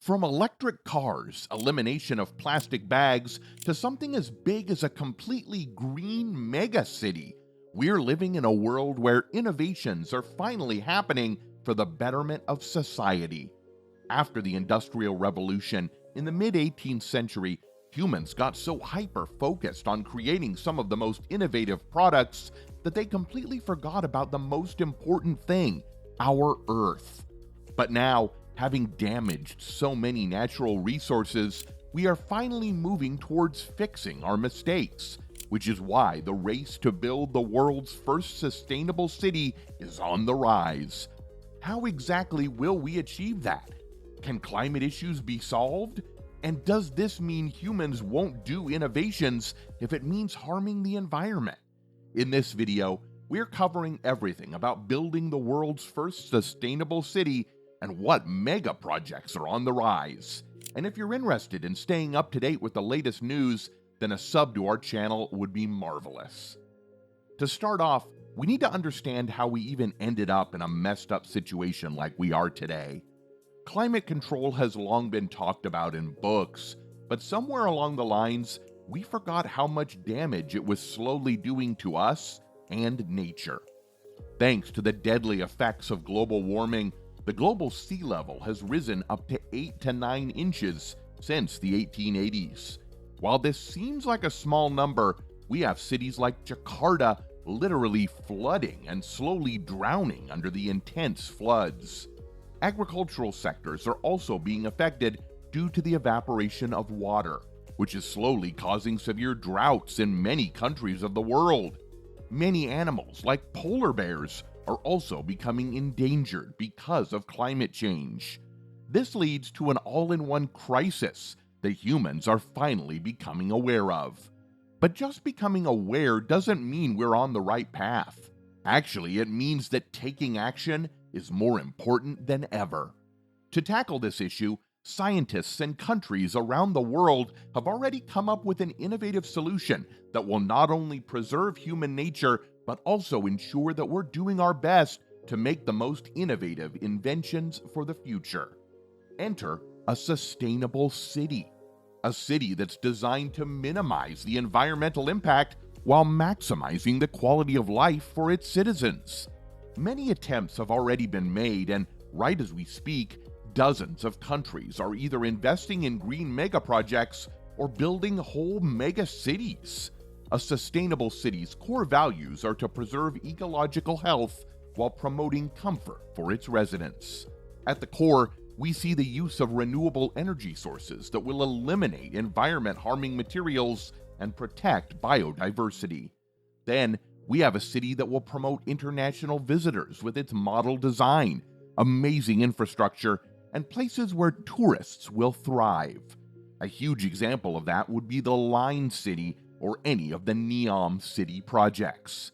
From electric cars, elimination of plastic bags, to something as big as a completely green megacity, we're living in a world where innovations are finally happening for the betterment of society. After the Industrial Revolution in the mid 18th century, humans got so hyper-focused on creating some of the most innovative products that they completely forgot about the most important thing, our Earth. But now, having damaged so many natural resources, we are finally moving towards fixing our mistakes, which is why the race to build the world's first sustainable city is on the rise. How exactly will we achieve that? Can climate issues be solved? And does this mean humans won't do innovations if it means harming the environment? In this video, we're covering everything about building the world's first sustainable city and what mega projects are on the rise. And if you're interested in staying up to date with the latest news, then a sub to our channel would be marvelous. To start off, we need to understand how we even ended up in a messed up situation like we are today. Climate control has long been talked about in books, but somewhere along the lines, we forgot how much damage it was slowly doing to us and nature. Thanks to the deadly effects of global warming, the global sea level has risen up to 8 to 9 inches since the 1880s. While this seems like a small number, we have cities like Jakarta literally flooding and slowly drowning under the intense floods. Agricultural sectors are also being affected due to the evaporation of water, which is slowly causing severe droughts in many countries of the world. Many animals, like polar bears, are also becoming endangered because of climate change. This leads to an all-in-one crisis that humans are finally becoming aware of. But just becoming aware doesn't mean we're on the right path. Actually, it means that taking action is more important than ever. To tackle this issue, scientists and countries around the world have already come up with an innovative solution that will not only preserve human nature, but also ensure that we're doing our best to make the most innovative inventions for the future. Enter a sustainable city. A city that's designed to minimize the environmental impact while maximizing the quality of life for its citizens. Many attempts have already been made, and right as we speak, dozens of countries are either investing in green megaprojects or building whole megacities. A sustainable city's core values are to preserve ecological health while promoting comfort for its residents. At the core, we see the use of renewable energy sources that will eliminate environment-harming materials and protect biodiversity. Then, we have a city that will promote international visitors with its model design, amazing infrastructure, and places where tourists will thrive. A huge example of that would be the Line City or any of the Neom City projects.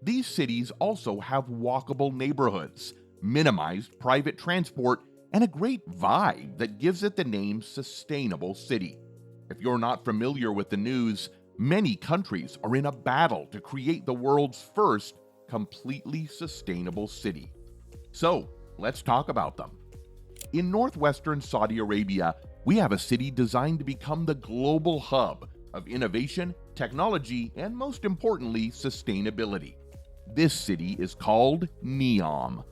These cities also have walkable neighborhoods, minimized private transport, and a great vibe that gives it the name Sustainable City. If you're not familiar with the news, many countries are in a battle to create the world's first completely sustainable city. So, let's talk about them. In northwestern Saudi Arabia, we have a city designed to become the global hub of innovation, technology, and most importantly, sustainability. This city is called Neom.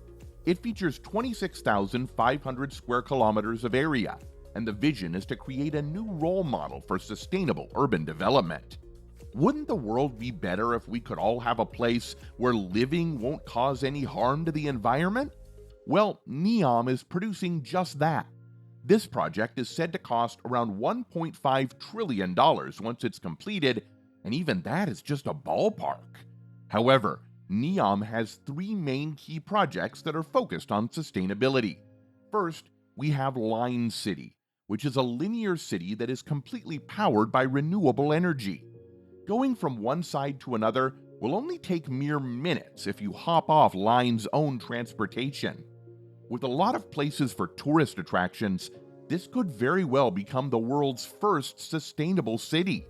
It features 26,500 square kilometers of area, and the vision is to create a new role model for sustainable urban development. Wouldn't the world be better if we could all have a place where living won't cause any harm to the environment? Well, Neom is producing just that. This project is said to cost around $1.5 trillion once it's completed, and even that is just a ballpark. However, Neom has three main key projects that are focused on sustainability. First, we have Line City, which is a linear city that is completely powered by renewable energy. Going from one side to another will only take mere minutes if you hop off Line's own transportation. With a lot of places for tourist attractions, this could very well become the world's first sustainable city.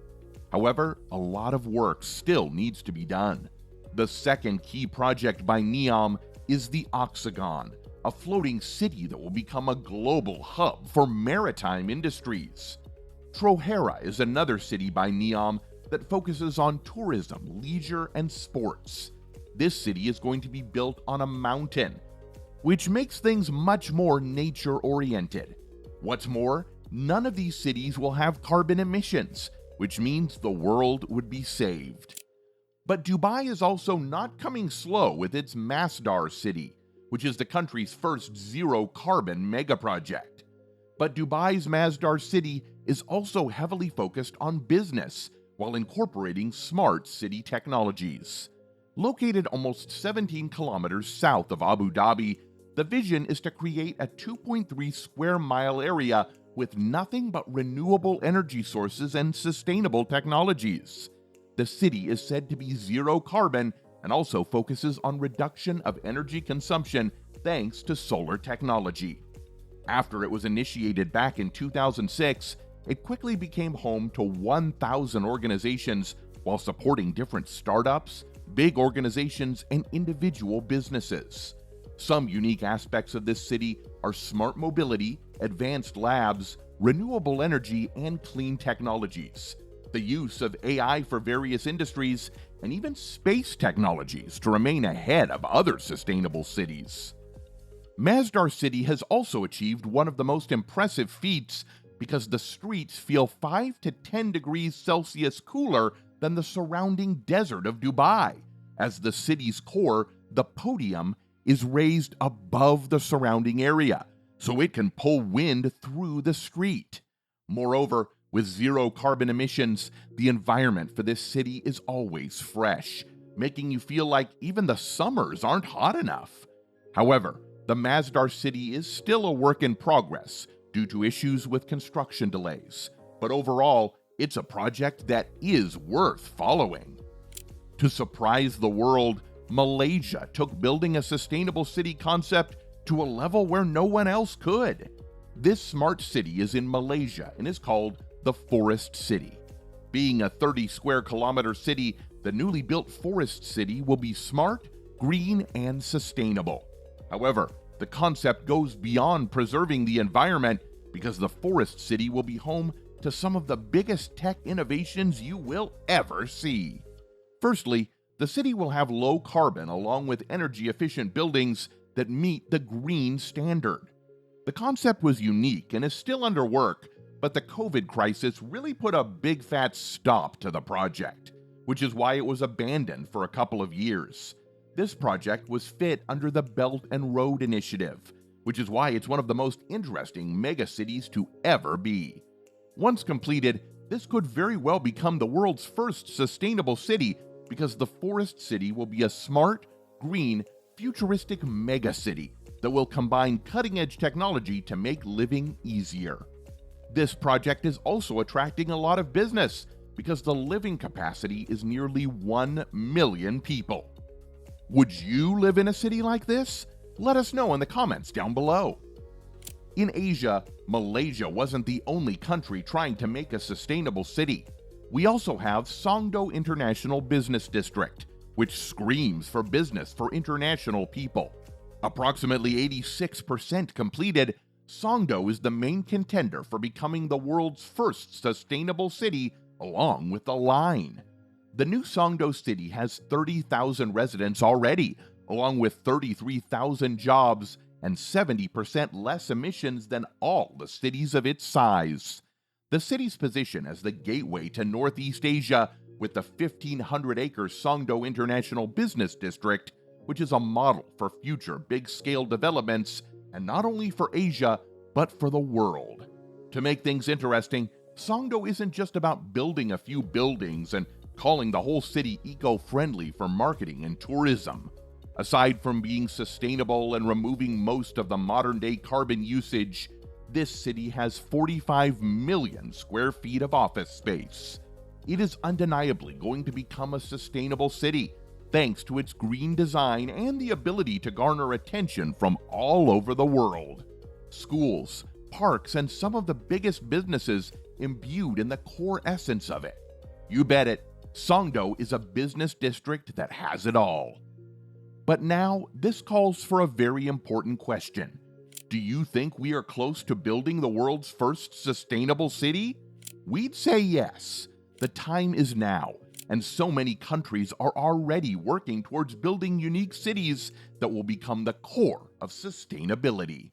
However, a lot of work still needs to be done. The second key project by Neom is the Oxagon, a floating city that will become a global hub for maritime industries. Trohera is another city by Neom that focuses on tourism, leisure, and sports. This city is going to be built on a mountain, which makes things much more nature-oriented. What's more, none of these cities will have carbon emissions, which means the world would be saved. But Dubai is also not coming slow with its Masdar City, which is the country's first zero-carbon megaproject. But Dubai's Masdar City is also heavily focused on business while incorporating smart city technologies. Located almost 17 kilometers south of Abu Dhabi, the vision is to create a 2.3 square mile area with nothing but renewable energy sources and sustainable technologies. The city is said to be zero carbon and also focuses on reduction of energy consumption thanks to solar technology. After it was initiated back in 2006, it quickly became home to 1,000 organizations while supporting different startups, big organizations, and individual businesses. Some unique aspects of this city are smart mobility, advanced labs, renewable energy, and clean technologies, the use of AI for various industries, and even space technologies to remain ahead of other sustainable cities. Masdar City has also achieved one of the most impressive feats because the streets feel 5 to 10 degrees Celsius cooler than the surrounding desert of Dubai, as the city's core, the podium, is raised above the surrounding area, so it can pull wind through the street. Moreover, with zero carbon emissions, the environment for this city is always fresh, making you feel like even the summers aren't hot enough. However, the Masdar City is still a work in progress due to issues with construction delays, but overall, it's a project that is worth following. To surprise the world, Malaysia took building a sustainable city concept to a level where no one else could. This smart city is in Malaysia and is called the Forest City. Being a 30 square kilometer city, the newly built Forest City will be smart, green, and sustainable. However, the concept goes beyond preserving the environment because the Forest City will be home to some of the biggest tech innovations you will ever see. Firstly, the city will have low carbon along with energy-efficient buildings that meet the green standard. The concept was unique and is still under work, but the COVID crisis really put a big fat stop to the project, which is why it was abandoned for a couple of years. This project was fit under the Belt and Road Initiative, which is why it's one of the most interesting megacities to ever be. Once completed, this could very well become the world's first sustainable city because the Forest City will be a smart, green, futuristic megacity that will combine cutting-edge technology to make living easier. This project is also attracting a lot of business because the living capacity is nearly 1 million people. Would you live in a city like this? Let us know in the comments down below. In Asia, Malaysia wasn't the only country trying to make a sustainable city. We also have Songdo International Business District, which screams for business for international people. Approximately 86% completed, Songdo is the main contender for becoming the world's first sustainable city, along with the line. The new Songdo city has 30,000 residents already, along with 33,000 jobs and 70% less emissions than all the cities of its size. The city's position as the gateway to Northeast Asia with the 1,500-acre Songdo International Business District, which is a model for future big-scale developments, and not only for Asia, but for the world. To make things interesting, Songdo isn't just about building a few buildings and calling the whole city eco-friendly for marketing and tourism. Aside from being sustainable and removing most of the modern-day carbon usage, this city has 45 million square feet of office space. It is undeniably going to become a sustainable city, thanks to its green design and the ability to garner attention from all over the world. Schools, parks, and some of the biggest businesses imbued in the core essence of it. You bet it, Songdo is a business district that has it all. But now, this calls for a very important question. Do you think we are close to building the world's first sustainable city? We'd say yes. The time is now, and so many countries are already working towards building unique cities that will become the core of sustainability.